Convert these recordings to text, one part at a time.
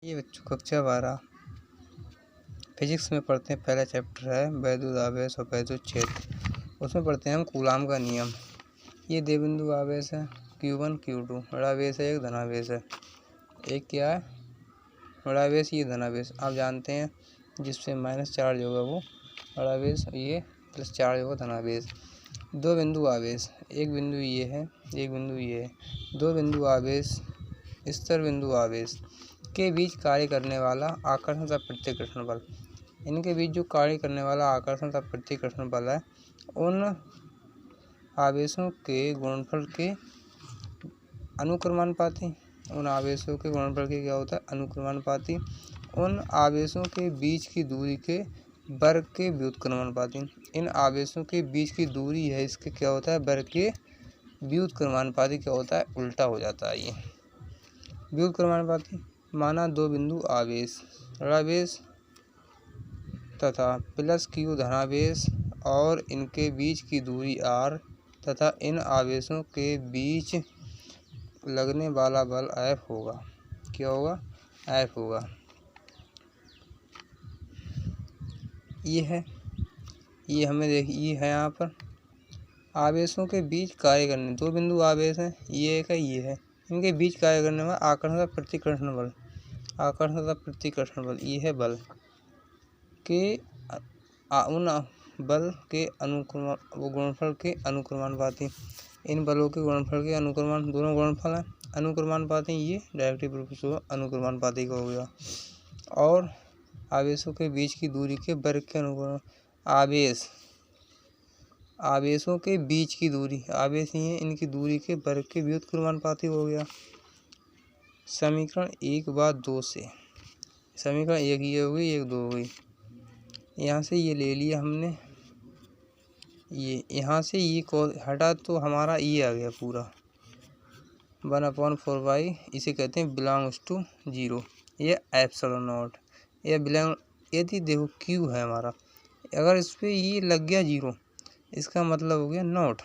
ये बच्चों कक्षा 12 फिजिक्स में पढ़ते हैं। पहला चैप्टर है वैद्युत आवेश और वैद्युत क्षेत्र। उसमें पढ़ते हैं हम कूलाम का नियम। ये दो बिंदु आवेश है Q1 Q2। ऋणावेश है, एक धनावेश है। एक क्या है? ऋणावेश, ये धनावेश। आप जानते हैं जिससे माइनस चार्ज होगा वो ऋणावेश, ये प्लस चार्ज होगा धनावेश। दो बिंदु आवेश, एक बिंदु ये है, एक बिंदु ये है। दो बिंदु आवेश स्तर बिंदु आवेश के बीच कार्य करने वाला आकर्षण तथा प्रतिकर्षण बल। इनके बीच जो कार्य करने वाला आकर्षण तथा प्रतिकर्षण बल है, उन आवेशों के गुणनफल के अनुक्रमानुपाती। उन आवेशों के गुणनफल के क्या होता है? अनुक्रमानुपाती। उन आवेशों के बीच की दूरी के वर्ग के व्युत्क्रमानुपाती। इन आवेशों के बीच की दूरी है, इसके क्या होता है? वर्ग के व्युत्क्रमानुपाती। क्या होता है? उल्टा हो जाता है ये व्युत्क्रमानुपाती। माना दो बिंदु आवेश ऋणावेश तथा प्लस Q धनावेश और इनके बीच की दूरी R तथा इन आवेशों के बीच लगने वाला बल F होगा। क्या होगा? F होगा। ये है, ये हमें देखिए, ये है यहाँ पर आवेशों के बीच कार्य करने, दो बिंदु आवेश हैं, ये एक है, ये है। इनके बीच कार्य करने वाला आकर्षण तथा प्रतिकर्षण बल, आकर्षण तथा प्रतिकर्षण बल, ये है बल के उन बल के गुणनफल के अनुक्रमानुपाती। इन बलों के गुणनफल के अनुक्रमान, दोनों गुणनफल हैं अनुक्रमानुपाती। ये डायरेक्टिव रूप से अनुक्रमानुपाती का हो गया। और आवेशों के बीच की दूरी के वर्ग के अनुक्रम, आवेशों के बीच की दूरी, आवेश ही है, इनकी दूरी के वर्ग के व्युत्क्रमानुपाती हो गया। समीकरण 1 व 2 से, समीकरण 1 ये हो गई, 1 2 हो गई। यहाँ से ये ले लिया हमने, ये यहाँ से ये हटा तो हमारा ये आ गया पूरा 1/4 इसे कहते हैं बिलोंग्स टू 0। ये एप्सिलॉन नॉट, ये बिलोंग, यदि देखो Q है हमारा, अगर इस पर ये लग गया 0, इसका मतलब हो गया नॉट।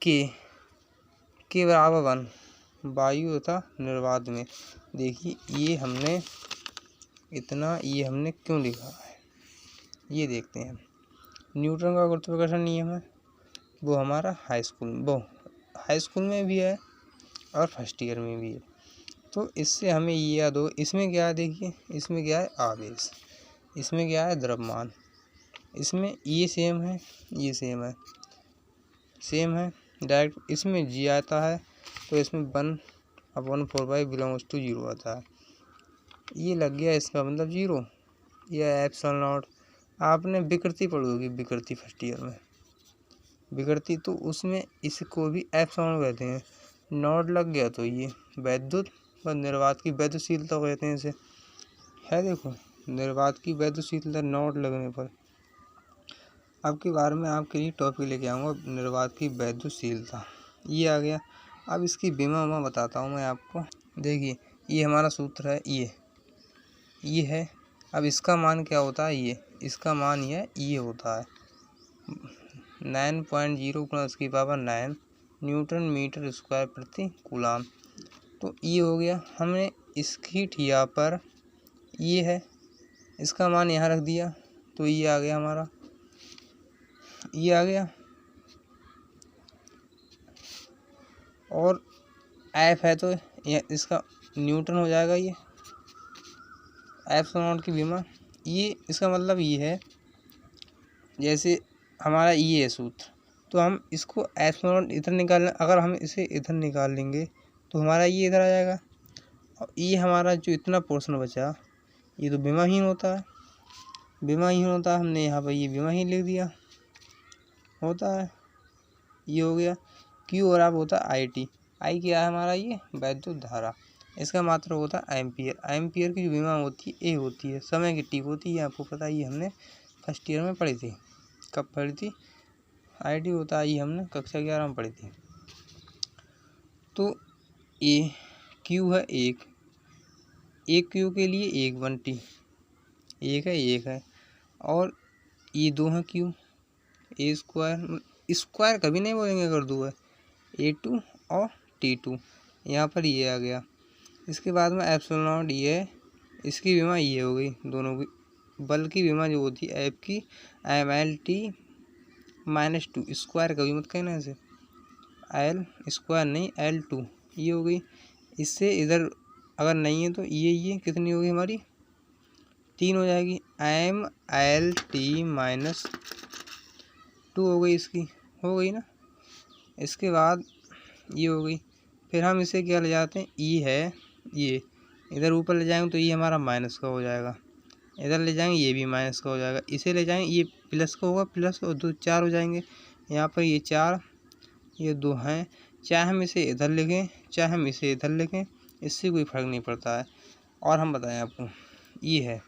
के बराबर 1 वायु तथा निर्वात में। देखिए ये हमने इतना, ये हमने क्यों लिखा है ये देखते हैं। न्यूटन का गुरुत्वाकर्षण नियम है, वो हमारा हाई स्कूल में भी है और फर्स्ट ईयर में भी है। तो इससे हमें ये याद हो, इसमें क्या है? देखिए इसमें क्या है? आवेश। इसमें क्या है? द्रव्यमान। इसमें ये सेम है, ये सेम है डायरेक्ट। इसमें G आता है तो इसमें 1/4 बिलोंग्स टू 0 आता है। ये लग गया, इसका मतलब 0। यह एप्सिलॉन नॉट। आपने विकृति पढ़ी होगी, विकृति फर्स्ट ईयर में, विकृति, तो उसमें इसको भी एप्सिलॉन कहते हैं। नॉट लग गया तो ये वैद्युत व निर्वात की वैद्युशीलता कहते हैं इसे, है। देखो निर्वात की वैद्युशीलता नॉट लगने पर। अब की बार में आपके लिए टॉपिक लेके आऊँगा निर्वात की वैद्युशीलता, ये आ गया। अब इसकी विमा बताता हूँ मैं आपको। देखिए ये हमारा सूत्र है, ये है। अब इसका मान क्या होता है? ये इसका मान ये होता है 9.0 × 10⁹ न्यूटन मीटर स्क्वायर प्रति कूलाम। तो ये हो गया। हमने इसकी ठिया पर ये है, इसका मान यहाँ रख दिया तो ये आ गया हमारा, ये आ गया। और F है तो ये इसका न्यूटन हो जाएगा। ये एप्सिलॉन नॉट की विमा, ये इसका मतलब ये है, जैसे हमारा ये है सूत्र, तो हम इसको एप्सिलॉन नॉट इधर निकाल लें। अगर हम इसे इधर निकाल लेंगे तो हमारा ये इधर आ जाएगा, और ये हमारा जो इतना पोर्शन बचा ये तो विमाहीन होता है, हमने यहाँ पर ये विमाहीन लिख दिया होता है। ये हो गया Q और आप होता है IT। I क्या है हमारा? ये वैद्युत धारा, इसका मात्रक होता है एम्पियर। एम्पियर की जो विमा होती है A होती है, समय की टी होती है, आपको पता ही, हमने फर्स्ट ईयर में पढ़ी थी। कब पढ़ी थी? IT होता है, ये हमने कक्षा 11 में पढ़ी थी। तो ये Q है 1 Q के लिए 1 1T, 1 है, और ये 2 है Q, A स्क्वायर कभी नहीं बोलेंगे अगर 2 है, A2 और T2। यहाँ पर ये आ गया इसके बाद में एप्सिलॉन नॉट ये, इसकी विमा ये हो गई दोनों की, बल की विमा जो होती है एफ की MLT-2 स्क्वायर, कभी मत कहना ऐसे, एल स्क्वायर नहीं L2 ये हो गई। इससे इधर अगर नहीं है तो ये कितनी होगी हमारी 3 हो जाएगी, MLT-2 हो गई, इसकी हो गई ना। इसके बाद ये हो गई, फिर हम इसे क्या ले जाते हैं, ई है ये, इधर ऊपर ले जाएंगे तो ये हमारा माइनस का हो जाएगा, इधर ले जाएंगे ये भी माइनस का हो जाएगा, इसे ले जाएंगे ये प्लस का होगा, प्लस और 2 4 हो जाएंगे। यहाँ पर ये 4 ये 2 हैं, चाहे हम इसे इधर लिखें चाहे हम इसे इधर लिखें, इससे कोई फर्क नहीं पड़ता है। और हम बताएं आपको ये है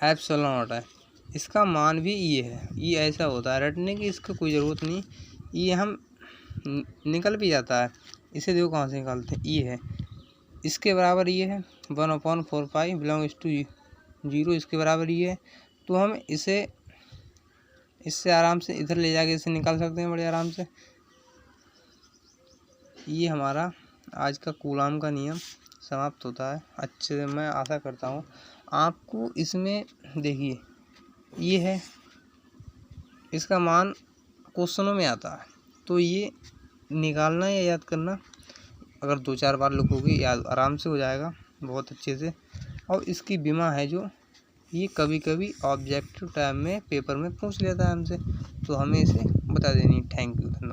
एप्सिलॉन नॉट है, इसका मान भी ये है, ये ऐसा होता है रटने की, इसका कोई ज़रूरत नहीं, ये हम निकल भी जाता है। इसे देखो कहाँ से निकालते हैं, ये है इसके बराबर ये है 1/4 पाई बिलोंग्स टू 0, इसके बराबर ये है। तो हम इससे आराम से इधर ले जाके इसे निकाल सकते हैं बड़े आराम से। ये हमारा आज का कूलाम का नियम समाप्त होता है। अच्छे से मैं आशा करता हूँ आपको इसमें, देखिए ये है, इसका मान क्वेश्चनों में आता है, तो ये निकालना या याद करना, अगर 2-4 बार लिखोगे याद आराम से हो जाएगा बहुत अच्छे से। और इसकी बीमा है जो, ये कभी कभी ऑब्जेक्टिव टाइम में पेपर में पूछ लेता है हमसे, तो हमें इसे बता देनी। थैंक यू, धन्यवाद।